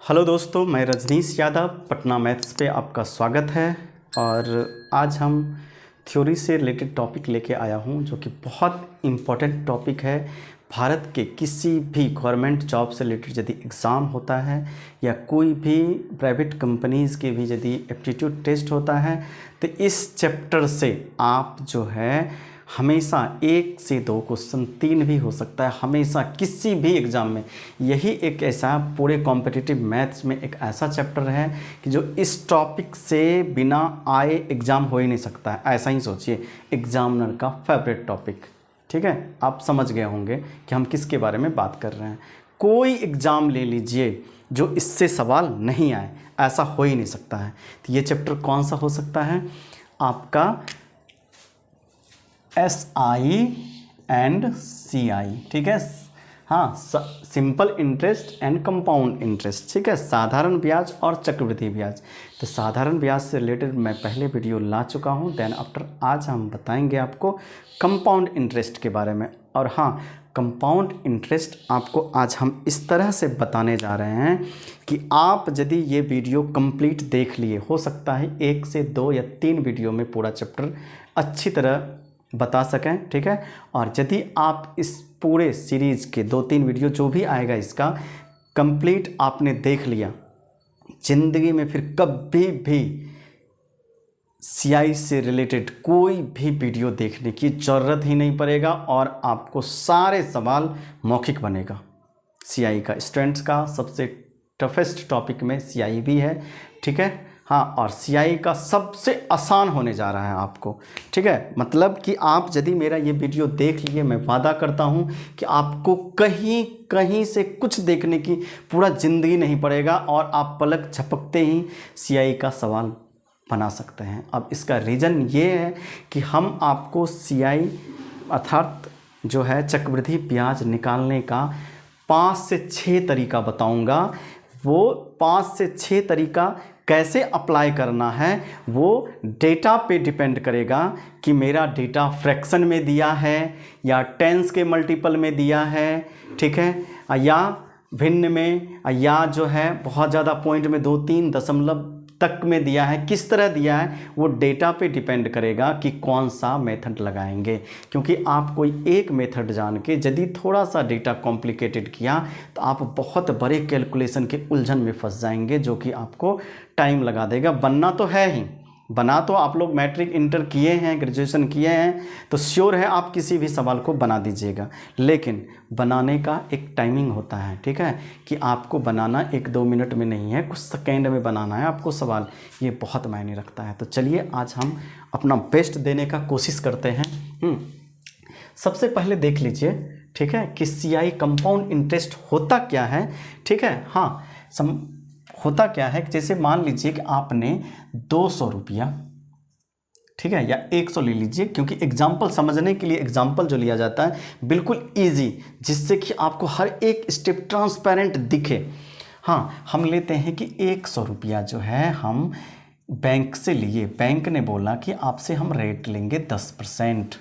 Hello दोस्तों, मैं Rajneesh Yadav, Patna maths पे आपका स्वागत है। और आज हम थ्योरी से रिलेटेड टॉपिक लेके आया हूँ जो कि बहुत इम्पोर्टेंट टॉपिक है। भारत के किसी भी गवर्नमेंट जॉब से रिलेटेड यदि एग्ज़ाम होता है या कोई भी प्राइवेट कंपनीज़ के भी यदि एप्टीट्यूड टेस्ट होता है तो इस चैप्टर से आप जो है हमेशा 1 से 2 क्वेश्चन 3 भी हो सकता है, हमेशा किसी भी एग्ज़ाम में। यही एक ऐसा पूरे कॉम्पिटिटिव मैथ्स में एक ऐसा चैप्टर है कि जो इस टॉपिक से बिना आए एग्ज़ाम हो ही नहीं सकता है। ऐसा ही सोचिए, एग्जामिनर का फेवरेट टॉपिक। ठीक है, आप समझ गए होंगे कि हम किसके बारे में बात कर रहे हैं। कोई एग्ज़ाम ले लीजिए जो इससे सवाल नहीं आए, ऐसा हो ही नहीं सकता है। तो ये चैप्टर कौन सा हो सकता है? आपका SI एंड CI। ठीक है, हाँ, simple interest and compound interest. ठीक है, साधारण ब्याज और चक्रवृद्धि ब्याज। तो साधारण ब्याज से रिलेटेड मैं पहले वीडियो ला चुका हूँ। देन आफ्टर आज हम बताएंगे आपको कंपाउंड इंटरेस्ट के बारे में। और हाँ, कंपाउंड इंटरेस्ट आपको आज हम इस तरह से बताने जा रहे हैं कि आप यदि ये वीडियो कंप्लीट देख लिए, हो सकता है 1 से 2 या 3 वीडियो में पूरा चैप्टर अच्छी तरह बता सकें। ठीक है, और यदि आप इस पूरे सीरीज़ के 2-3 वीडियो जो भी आएगा इसका कंप्लीट आपने देख लिया, ज़िंदगी में फिर कभी भी CI से रिलेटेड कोई भी वीडियो देखने की ज़रूरत ही नहीं पड़ेगा और आपको सारे सवाल मौखिक बनेगा। CI का स्टूडेंट्स का सबसे टफेस्ट टॉपिक में CI भी है। ठीक है, हाँ, और CI का सबसे आसान होने जा रहा है आपको। ठीक है, मतलब कि आप यदि मेरा ये वीडियो देख लिए, मैं वादा करता हूँ कि आपको कहीं कहीं से कुछ देखने की पूरा ज़िंदगी नहीं पड़ेगा और आप पलक झपकते ही CI का सवाल बना सकते हैं। अब इसका रीज़न ये है कि हम आपको CI अर्थात जो है चक्रवृद्धि ब्याज निकालने का 5 से 6 तरीका बताऊँगा। वो 5 से 6 तरीका कैसे अप्लाई करना है वो डेटा पे डिपेंड करेगा कि मेरा डेटा फ्रैक्शन में दिया है या टेंस के मल्टीपल में दिया है। ठीक है, या भिन्न में, या जो है बहुत ज़्यादा पॉइंट में 2-3 दशमलव तक में दिया है। किस तरह दिया है वो डेटा पे डिपेंड करेगा कि कौन सा मेथड लगाएंगे। क्योंकि आप कोई एक मेथड जान के यदि थोड़ा सा डेटा कॉम्प्लिकेटेड किया तो आप बहुत बड़े कैलकुलेशन के उलझन में फंस जाएंगे, जो कि आपको टाइम लगा देगा। बनना तो है ही, बना तो आप लोग मैट्रिक इंटर किए हैं, ग्रेजुएशन किए हैं, तो श्योर है आप किसी भी सवाल को बना दीजिएगा। लेकिन बनाने का एक टाइमिंग होता है। ठीक है, कि आपको बनाना 1-2 मिनट में नहीं है, कुछ सेकेंड में बनाना है आपको सवाल। ये बहुत मायने रखता है। तो चलिए आज हम अपना बेस्ट देने का कोशिश करते हैं। सबसे पहले देख लीजिए, ठीक है, कि CI कंपाउंड इंटरेस्ट होता क्या है। ठीक है, हाँ, होता क्या है कि जैसे मान लीजिए कि आपने 200 रुपया, ठीक है, या 100 ले लीजिए, क्योंकि एग्जाम्पल समझने के लिए एग्जाम्पल जो लिया जाता है बिल्कुल इजी, जिससे कि आपको हर एक स्टेप ट्रांसपेरेंट दिखे। हाँ, हम लेते हैं कि 100 रुपया जो है हम बैंक से लिए। बैंक ने बोला कि आपसे हम रेट लेंगे 10%।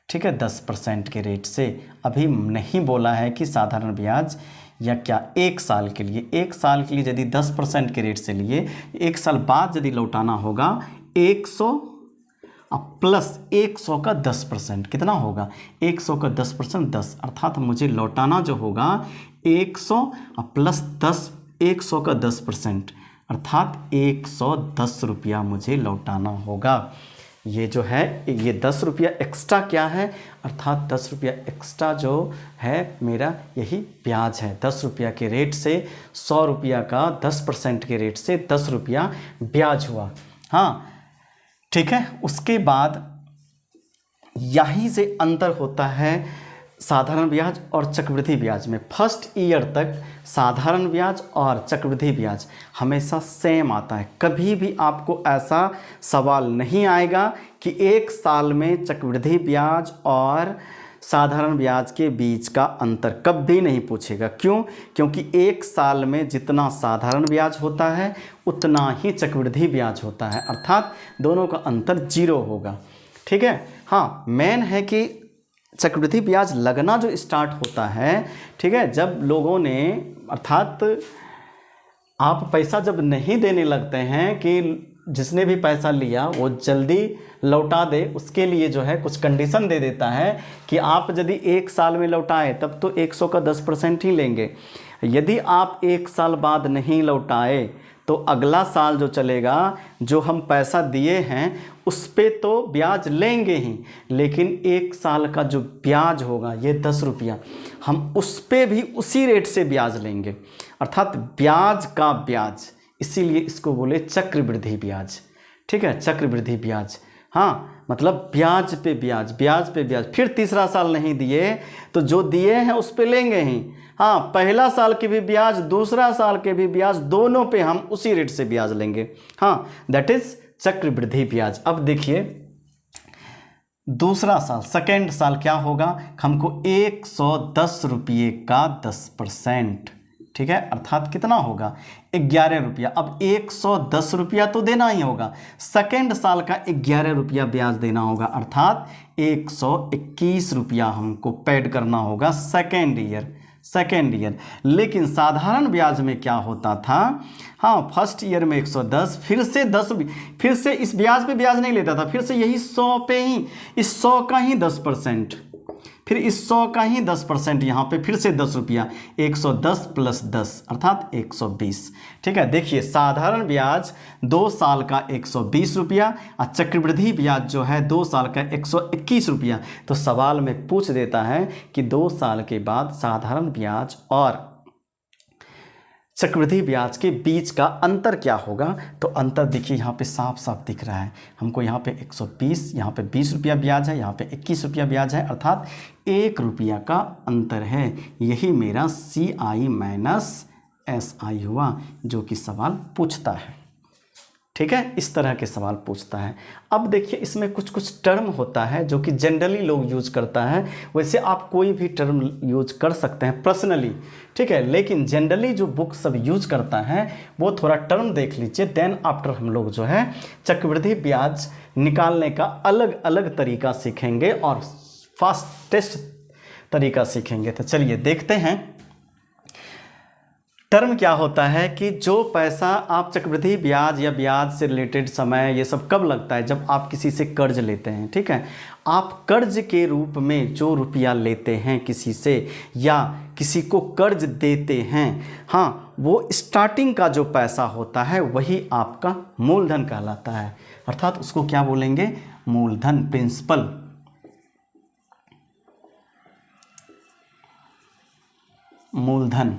ठीक है, 10% के रेट से। अभी नहीं बोला है कि साधारण ब्याज या क्या, 1 साल के लिए। 1 साल के लिए यदि 10% के रेट से लिए, 1 साल बाद यदि लौटाना होगा 100 प्लस 100 का 10%। कितना होगा? 100 का 10% 10, अर्थात मुझे लौटाना जो होगा 100 प्लस 10, 100 का 10%, अर्थात 110 रुपया मुझे लौटाना होगा। ये जो है, ये 10 रुपया एक्स्ट्रा क्या है, अर्थात 10 रुपया एक्स्ट्रा जो है मेरा यही ब्याज है। 10 रुपया के रेट से 100 रुपया का 10% के रेट से 10 रुपया ब्याज हुआ। हाँ, ठीक है, उसके बाद यहीं से अंतर होता है साधारण ब्याज और चक्रवृद्धि ब्याज में। फर्स्ट ईयर तक साधारण ब्याज और चक्रवृद्धि ब्याज हमेशा सेम आता है। कभी भी आपको ऐसा सवाल नहीं आएगा कि 1 साल में चक्रवृद्धि ब्याज और साधारण ब्याज के बीच का अंतर कभी नहीं पूछेगा। क्यों? क्योंकि 1 साल में जितना साधारण ब्याज होता है उतना ही चक्रवृद्धि ब्याज होता है, अर्थात दोनों का अंतर 0 होगा। ठीक है, हाँ, मेन है कि चक्रवृद्धि ब्याज लगना जो स्टार्ट होता है, ठीक है, जब लोगों ने अर्थात आप पैसा जब नहीं देने लगते हैं कि जिसने भी पैसा लिया वो जल्दी लौटा दे, उसके लिए जो है कुछ कंडीशन दे देता है कि आप यदि 1 साल में लौटाए तब तो 100 का 10% ही लेंगे। यदि आप 1 साल बाद नहीं लौटाए तो अगला साल जो चलेगा, जो हम पैसा दिए हैं उस पे तो ब्याज लेंगे ही, लेकिन 1 साल का जो ब्याज होगा ये 10 रुपया, हम उस पे भी उसी रेट से ब्याज लेंगे, अर्थात ब्याज का ब्याज। इसीलिए इसको बोले चक्रवृद्धि ब्याज। ठीक है, चक्रवृद्धि ब्याज। हाँ, मतलब ब्याज पे ब्याज, ब्याज पे ब्याज। फिर तीसरा साल नहीं दिए तो जो दिए हैं उस पे लेंगे ही। हाँ, पहला साल के भी ब्याज, दूसरा साल के भी ब्याज, दोनों पे हम उसी रेट से ब्याज लेंगे। हाँ, दैट इज चक्रवृद्धि ब्याज। अब देखिए दूसरा साल, सेकेंड साल क्या होगा, हमको 110 रुपये का 10%, ठीक है, अर्थात कितना होगा 11 रुपया। अब 110 रुपया तो देना ही होगा, सेकेंड साल का 11 रुपया ब्याज देना होगा, अर्थात 121 रुपया हमको पेड करना होगा सेकेंड ईयर। लेकिन साधारण ब्याज में क्या होता था, हाँ, फर्स्ट ईयर में 110, फिर से 10, फिर से इस ब्याज पे ब्याज नहीं लेता था, फिर से यही 100 पे ही, इस 100 का ही 10%, फिर इस 100 का ही 10% यहाँ पे फिर से 10 रुपया, 110 प्लस 10 अर्थात 120। ठीक है, देखिए साधारण ब्याज 2 साल का 120 रुपया और चक्रवृद्धि ब्याज जो है 2 साल का 121 रुपया। तो सवाल में पूछ देता है कि 2 साल के बाद साधारण ब्याज और चक्रवृद्धि ब्याज के बीच का अंतर क्या होगा। तो अंतर देखिए यहाँ पे साफ साफ दिख रहा है हमको, यहाँ पे 120, यहाँ पे 20 रुपया ब्याज है, यहाँ पे 21 रुपया ब्याज है, अर्थात 1 रुपया का अंतर है। यही मेरा CI माइनस SI हुआ जो कि सवाल पूछता है। ठीक है, इस तरह के सवाल पूछता है। अब देखिए इसमें कुछ कुछ टर्म होता है जो कि जनरली लोग यूज करता है, वैसे आप कोई भी टर्म यूज कर सकते हैं पर्सनली, ठीक है, लेकिन जनरली जो बुक सब यूज करता है वो थोड़ा टर्म देख लीजिए। देन आफ्टर हम लोग जो है चक्रवृद्धि ब्याज निकालने का अलग अलग तरीका सीखेंगे और फास्टेस्ट तरीका सीखेंगे। तो चलिए देखते हैं टर्म क्या होता है कि जो पैसा आप चक्रवृद्धि ब्याज या ब्याज से रिलेटेड समय ये सब कब लगता है, जब आप किसी से कर्ज लेते हैं। ठीक है, आप कर्ज के रूप में जो रुपया लेते हैं किसी से या किसी को कर्ज देते हैं, हाँ, वो स्टार्टिंग का जो पैसा होता है वही आपका मूलधन कहलाता है, अर्थात उसको क्या बोलेंगे, मूलधन, प्रिंसिपल। मूलधन,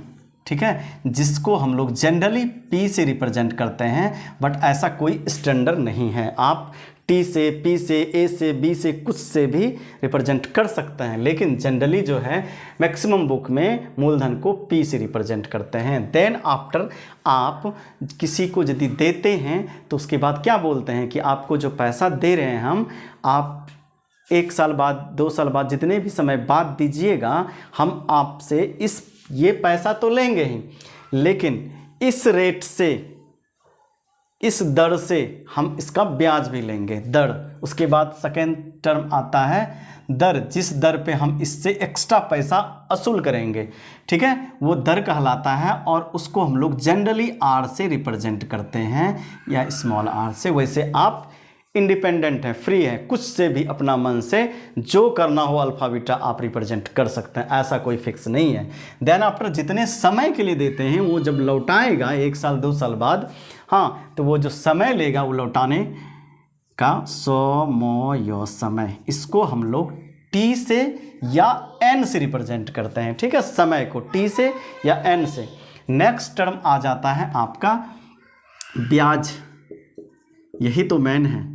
ठीक है, जिसको हम लोग जनरली P से रिप्रेजेंट करते हैं, बट ऐसा कोई स्टैंडर्ड नहीं है। आप T से, P से, A से, B से, कुछ से भी रिप्रेजेंट कर सकते हैं, लेकिन जनरली जो है मैक्सिमम बुक में मूलधन को P से रिप्रेजेंट करते हैं। देन आफ्टर आप किसी को यदि देते हैं तो उसके बाद क्या बोलते हैं कि आपको जो पैसा दे रहे हैं हम, आप 1 साल बाद, 2 साल बाद, जितने भी समय बाद दीजिएगा, हम आपसे ये पैसा तो लेंगे ही, लेकिन इस रेट से, इस दर से हम इसका ब्याज भी लेंगे, दर। उसके बाद सेकेंड टर्म आता है दर, जिस दर पे हम इससे एक्स्ट्रा पैसा वसूल करेंगे, ठीक है, वो दर कहलाता है और उसको हम लोग जनरली R से रिप्रेजेंट करते हैं या स्मॉल r से। वैसे आप इंडिपेंडेंट है, फ्री है, कुछ से भी अपना मन से जो करना हो अल्फा बीटा आप रिप्रेजेंट कर सकते हैं, ऐसा कोई फिक्स नहीं है। देन आफ्टर जितने समय के लिए देते हैं वो जब लौटाएगा 1 साल 2 साल बाद, हाँ, तो वो जो समय लेगा वो लौटाने का समय, इसको हम लोग T से या N से रिप्रेजेंट करते हैं। ठीक है, समय को T से या N से। नेक्स्ट टर्म आ जाता है आपका ब्याज, यही तो मेन है,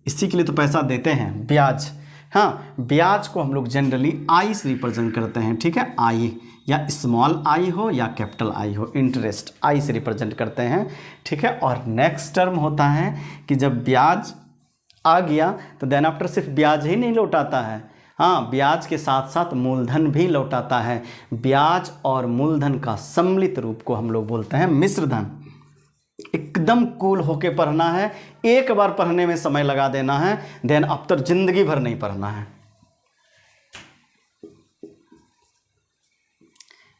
इसी के लिए तो पैसा देते हैं, ब्याज। हाँ, ब्याज को हम लोग जनरली I से रिप्रेजेंट करते हैं। ठीक है, I या स्मॉल I हो या कैपिटल I हो, इंटरेस्ट I से रिप्रेजेंट करते हैं। ठीक है, और नेक्स्ट टर्म होता है कि जब ब्याज आ गया तो देन आफ्टर सिर्फ ब्याज ही नहीं लौटाता है, हाँ, ब्याज के साथ साथ मूलधन भी लौटाता है। ब्याज और मूलधन का सम्मिलित रूप को हम लोग बोलते हैं मिश्र धन। एकदम कूल होके पढ़ना है, एक बार पढ़ने में समय लगा देना है, देन आफ्टर जिंदगी भर नहीं पढ़ना है।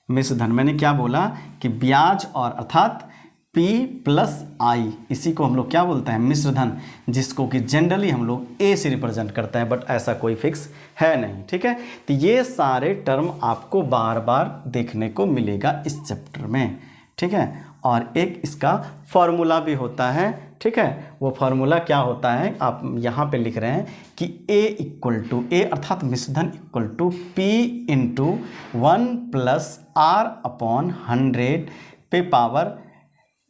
मिश्र धन, मैंने क्या बोला कि ब्याज और, अर्थात P प्लस I, इसी को हम लोग क्या बोलते हैं, मिश्रधन, जिसको कि जनरली हम लोग A से रिप्रेजेंट करते हैं, बट ऐसा कोई फिक्स है नहीं। ठीक है, तो ये सारे टर्म आपको बार बार देखने को मिलेगा इस चैप्टर में। ठीक है, और एक इसका फॉर्मूला भी होता है। ठीक है, वो फार्मूला क्या होता है, आप यहाँ पे लिख रहे हैं कि A इक्वल टू A अर्थात मिश्रधन equal to P into 1 plus R upon 100 पे पावर,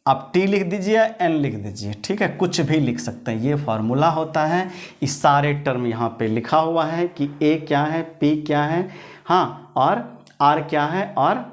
आप T लिख दीजिए या N लिख दीजिए। ठीक है, कुछ भी लिख सकते हैं, ये फार्मूला होता है। इस सारे टर्म यहाँ पे लिखा हुआ है कि A क्या है, P क्या है, हाँ, और R क्या है और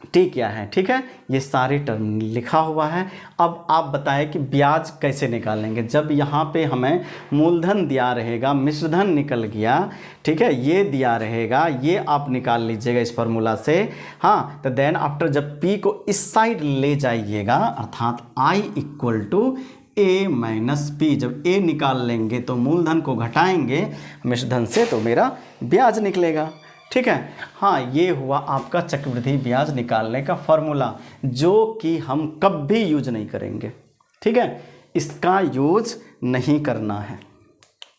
T क्या है। ठीक है, ये सारे टर्म लिखा हुआ है। अब आप बताएं कि ब्याज कैसे निकालेंगे। जब यहाँ पे हमें मूलधन दिया रहेगा, मिश्रधन निकल गया, ठीक है, ये दिया रहेगा, ये आप निकाल लीजिएगा इस फार्मूला से। हाँ, तो देन आफ्टर जब P को इस साइड ले जाइएगा, अर्थात I equal to A minus P, जब A निकाल लेंगे तो मूलधन को घटाएंगे मिश्रधन से, तो मेरा ब्याज निकलेगा। ठीक है, हाँ, ये हुआ आपका चक्रवृद्धि ब्याज निकालने का फॉर्मूला, जो कि हम कभी यूज नहीं करेंगे। ठीक है, इसका यूज नहीं करना है।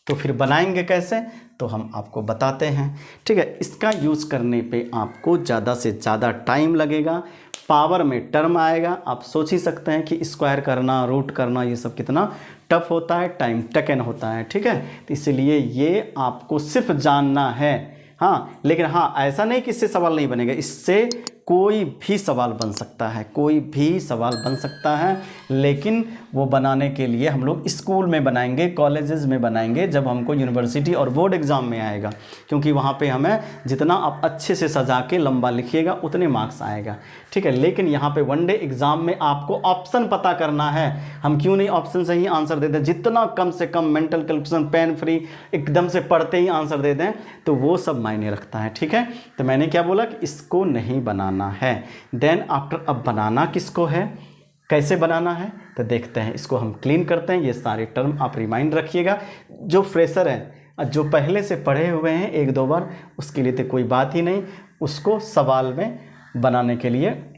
तो फिर बनाएंगे कैसे, तो हम आपको बताते हैं। ठीक है, इसका यूज करने पे आपको ज़्यादा से ज़्यादा टाइम लगेगा, पावर में टर्म आएगा। आप सोच ही सकते हैं कि स्क्वायर करना, रूट करना, ये सब कितना टफ होता है, टाइम टेकन होता है। ठीक है, तो इसलिए ये आपको सिर्फ जानना है। हाँ, लेकिन हाँ, ऐसा नहीं कि इससे सवाल नहीं बनेगा, इससे कोई भी सवाल बन सकता है, कोई भी सवाल बन सकता है, लेकिन वो बनाने के लिए हम लोग स्कूल में बनाएंगे, कॉलेजेस में बनाएंगे, जब हमको यूनिवर्सिटी और बोर्ड एग्ज़ाम में आएगा, क्योंकि वहाँ पे हमें जितना आप अच्छे से सजा के लंबा लिखिएगा उतने मार्क्स आएगा। ठीक है, लेकिन यहाँ पे वनडे एग्ज़ाम में आपको ऑप्शन पता करना है। हम क्यों नहीं ऑप्शन से ही आंसर दे दें, जितना कम से कम मेंटल कैलकुलेशन, पेन फ्री, एकदम से पढ़ते ही आंसर दे दें, तो वो सब मायने रखता है। ठीक है, तो मैंने क्या बोला कि इसको नहीं बनाना है। देन आफ्टर अब बनाना किसको है, कैसे बनाना है, तो देखते हैं। इसको हम क्लीन करते हैं। ये सारे टर्म आप रिमाइंड रखिएगा। जो फ्रेशर हैं, जो पहले से पढ़े हुए हैं एक दो बार, उसके लिए तो कोई बात ही नहीं। उसको सवाल में बनाने के लिए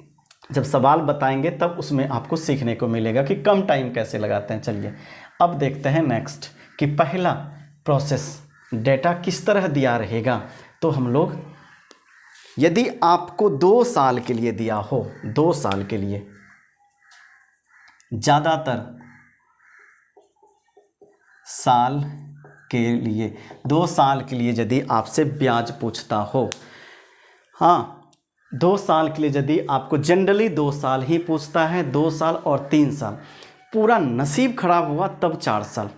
जब सवाल बताएंगे तब उसमें आपको सीखने को मिलेगा कि कम टाइम कैसे लगाते हैं। चलिए अब देखते हैं नेक्स्ट कि पहला प्रोसेस डेटा किस तरह दिया रहेगा। तो हम लोग, यदि आपको 2 साल के लिए दिया हो, 2 साल के लिए, ज़्यादातर साल के लिए, 2 साल के लिए यदि आपसे ब्याज पूछता हो, हाँ, 2 साल के लिए यदि आपको जनरली 2 साल ही पूछता है, 2 साल और 3 साल, पूरा नसीब खराब हुआ तब 4 साल।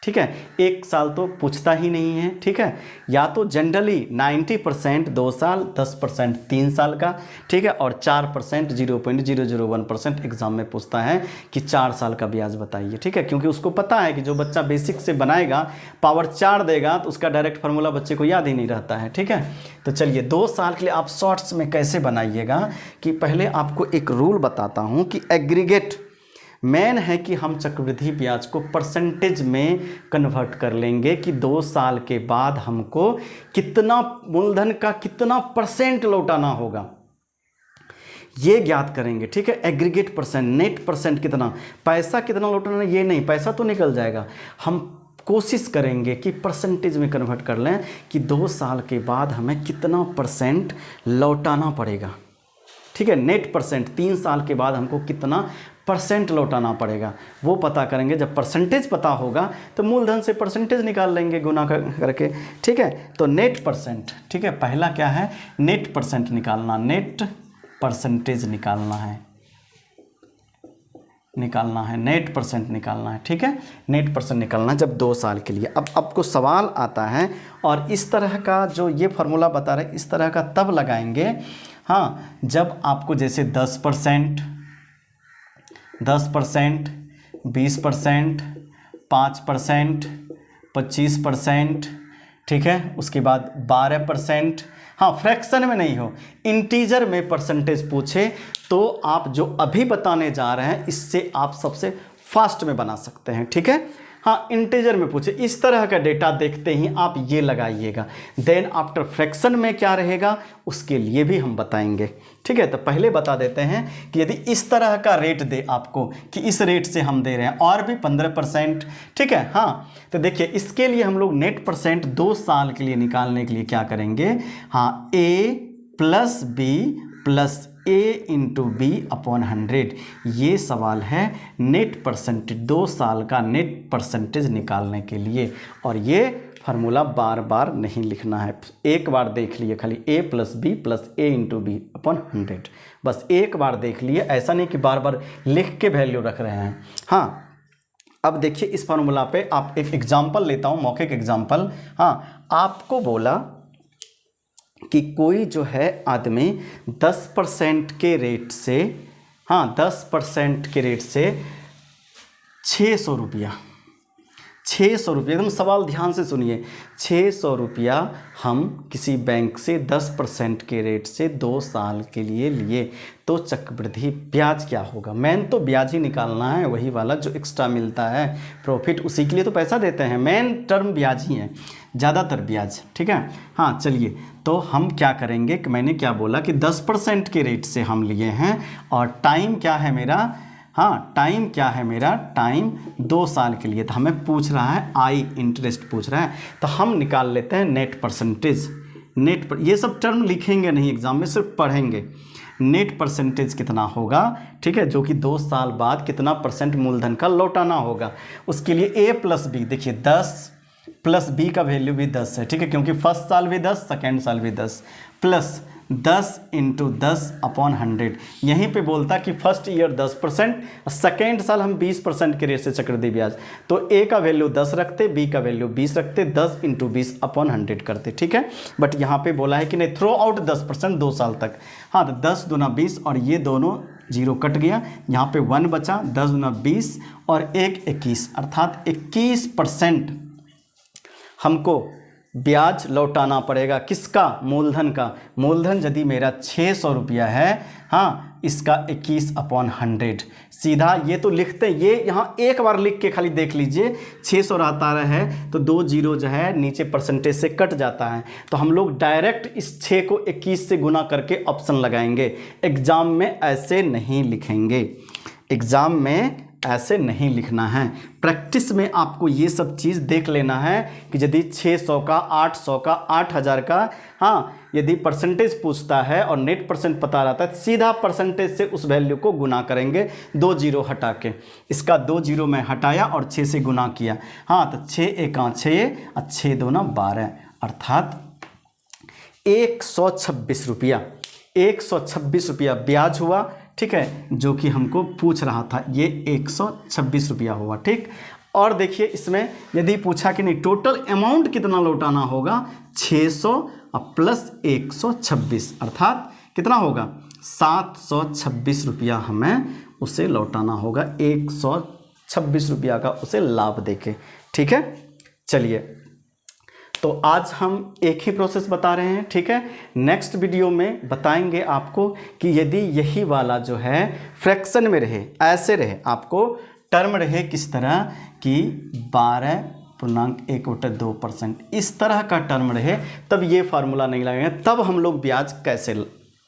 ठीक है, 1 साल तो पूछता ही नहीं है। ठीक है, या तो जनरली 90% 2 साल, 10% 3 साल का, ठीक है, और 4% 0.001% एग्जाम में पूछता है कि 4 साल का ब्याज बताइए। ठीक है, क्योंकि उसको पता है कि जो बच्चा बेसिक से बनाएगा, पावर 4 देगा, तो उसका डायरेक्ट फार्मूला बच्चे को याद ही नहीं रहता है। ठीक है, तो चलिए 2 साल के लिए आप शॉर्ट्स में कैसे बनाइएगा कि पहले आपको एक रूल बताता हूँ कि एग्रीगेट मेन है कि हम चक्रवृद्धि ब्याज को परसेंटेज में कन्वर्ट कर लेंगे कि 2 साल के बाद हमको कितना मूलधन का कितना परसेंट लौटाना होगा, ये ज्ञात करेंगे। ठीक है, एग्रीगेट परसेंट, नेट परसेंट कितना, पैसा कितना लौटाना, ये नहीं, पैसा तो निकल जाएगा। हम कोशिश करेंगे कि परसेंटेज में कन्वर्ट कर लें कि 2 साल के बाद हमें कितना परसेंट लौटाना पड़ेगा। ठीक है, नेट परसेंट 3 साल के बाद हमको कितना परसेंट लौटाना पड़ेगा, वो पता करेंगे। जब परसेंटेज पता होगा तो मूलधन से परसेंटेज निकाल लेंगे गुना करके। ठीक है, तो नेट परसेंट, ठीक है, पहला क्या है, नेट परसेंट निकालना, नेट परसेंटेज निकालना है, नेट परसेंट निकालना है। ठीक है, नेट परसेंट निकालना है जब 2 साल के लिए। अब आपको सवाल आता है, और इस तरह का जो ये फार्मूला बता रहे इस तरह का तब लगाएंगे, हाँ, जब आपको जैसे 10%, 20%, 5%, 25%, ठीक है, उसके बाद 12%, हाँ, फ्रैक्शन में नहीं हो, इंटीजर में परसेंटेज पूछे तो आप जो अभी बताने जा रहे हैं इससे आप सबसे फास्ट में बना सकते हैं। ठीक है, हाँ इंटीजर में पूछे, इस तरह का डेटा देखते ही आप ये लगाइएगा। देन आफ्टर फ्रैक्शन में क्या रहेगा उसके लिए भी हम बताएंगे, ठीक है। तो पहले बता देते हैं कि यदि इस तरह का रेट दे आपको कि इस रेट से हम दे रहे हैं और भी 15%, ठीक है। हाँ तो देखिए इसके लिए हम लोग नेट परसेंट 2 साल के लिए निकालने के लिए क्या करेंगे, हाँ A plus B plus A into B upon 100, ये सवाल है नेट परसेंटेज, 2 साल का नेट परसेंटेज निकालने के लिए। और ये फार्मूला बार बार नहीं लिखना है, एक बार देख लिए खाली A plus B plus A into B upon 100, बस एक बार देख लिए, ऐसा नहीं कि बार बार लिख के वैल्यू रख रहे हैं। हाँ अब देखिए इस फार्मूला पे आप एक एग्जाम्पल लेता हूँ, मौखिक एग्जाम्पल। हाँ आपको बोला कि कोई जो है आदमी 10% के रेट से, हाँ 10% के रेट से 600 रुपया, 600 रुपया, एकदम सवाल ध्यान से सुनिए, 600 रुपया हम किसी बैंक से 10% के रेट से 2 साल के लिए लिए, तो चक्रवृद्धि ब्याज क्या होगा। मेन तो ब्याज ही निकालना है, वही वाला जो एक्स्ट्रा मिलता है प्रॉफिट, उसी के लिए तो पैसा देते हैं, मेन टर्म ब्याज ही है, ज़्यादातर ब्याज, ठीक है। हाँ चलिए तो हम क्या करेंगे कि मैंने क्या बोला कि 10% के रेट से हम लिए हैं और टाइम क्या है मेरा, हाँ टाइम क्या है मेरा, टाइम 2 साल के लिए। तो हमें पूछ रहा है आई इंटरेस्ट पूछ रहा है, तो हम निकाल लेते हैं नेट परसेंटेज। नेट पर ये सब टर्म लिखेंगे नहीं एग्जाम में, सिर्फ पढ़ेंगे। नेट परसेंटेज कितना होगा, ठीक है, जो कि 2 साल बाद कितना परसेंट मूलधन का लौटाना होगा। उसके लिए A प्लस बी, देखिए 10 प्लस B का वैल्यू भी 10 है, ठीक है, क्योंकि फर्स्ट साल भी 10 सेकेंड साल भी 10, प्लस 10 इंटू 10 अपॉन 100। यहीं पे बोलता कि फर्स्ट ईयर 10%, सेकेंड साल हम 20% के रेट से चक्रवृद्धि ब्याज, तो A का वैल्यू 10 रखते, B का वैल्यू 20 रखते, 10 इंटू 20 अपॉन 100 करते, ठीक है। बट यहाँ पे बोला है कि नहीं थ्रो आउट 10% 2 साल तक। हाँ तो 10 दूना 20 और ये दोनों जीरो कट गया, यहाँ पे 1 बचा, 10 दूना 20 और 1 21, अर्थात 21% हमको ब्याज लौटाना पड़ेगा। किसका, मूलधन का। मूलधन यदि मेरा 600 रुपया है, हाँ इसका 21 अपॉन 100, सीधा ये तो लिखते हैं, ये यहाँ एक बार लिख के खाली देख लीजिए, 600 आता है तो 2 जीरो जो है नीचे परसेंटेज से कट जाता है, तो हम लोग डायरेक्ट इस 6 को 21 से गुना करके ऑप्शन लगाएंगे। एग्जाम में ऐसे नहीं लिखेंगे, एग्जाम में ऐसे नहीं लिखना है। प्रैक्टिस में आपको ये सब चीज़ देख लेना है कि यदि 600 का, 800 का, 8000 का, हाँ यदि परसेंटेज पूछता है और नेट परसेंट पता रहता है, सीधा परसेंटेज से उस वैल्यू को गुना करेंगे, 2 जीरो हटा के। इसका 2 जीरो मैं हटाया और 6 से गुना किया, हाँ तो 6 एका 6 और 6 दूना 12, अर्थात 126 रुपया, 126 रुपया ब्याज हुआ, ठीक है, जो कि हमको पूछ रहा था, ये 126 रुपया हुआ, ठीक। और देखिए इसमें यदि पूछा कि नहीं टोटल अमाउंट कितना लौटाना होगा, 600 प्लस 126, अर्थात कितना होगा 726 रुपया हमें उसे लौटाना होगा, 126 रुपया का उसे लाभ देके, ठीक है। चलिए तो आज हम एक ही प्रोसेस बता रहे हैं, ठीक है। नेक्स्ट वीडियो में बताएंगे आपको कि यदि यही वाला जो है फ्रैक्शन में रहे, ऐसे रहे, आपको टर्म रहे किस तरह कि 12.1/2%, इस तरह का टर्म रहे, तब ये फार्मूला नहीं लगेगा, तब हम लोग ब्याज कैसे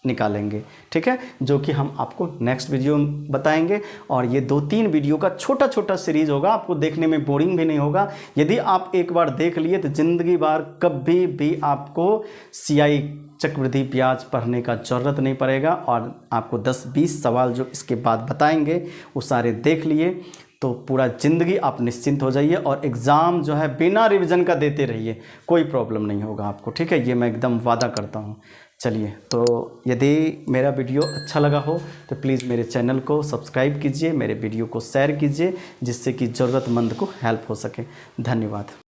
निकालेंगे, ठीक है, जो कि हम आपको नेक्स्ट वीडियो में बताएंगे। और ये 2-3 वीडियो का छोटा छोटा सीरीज होगा, आपको देखने में बोरिंग भी नहीं होगा। यदि आप एक बार देख लिए तो ज़िंदगी भर कभी भी आपको CI चक्रवृद्धि ब्याज पढ़ने का ज़रूरत नहीं पड़ेगा। और आपको 10-20 सवाल जो इसके बाद बताएंगे वो सारे देख लिए तो पूरा ज़िंदगी आप निश्चिंत हो जाइए, और एग्ज़ाम जो है बिना रिवीजन का देते रहिए, कोई प्रॉब्लम नहीं होगा आपको, ठीक है, ये मैं एकदम वादा करता हूँ। चलिए तो यदि मेरा वीडियो अच्छा लगा हो तो प्लीज़ मेरे चैनल को सब्सक्राइब कीजिए, मेरे वीडियो को शेयर कीजिए, जिससे कि ज़रूरतमंद को हेल्प हो सके। धन्यवाद।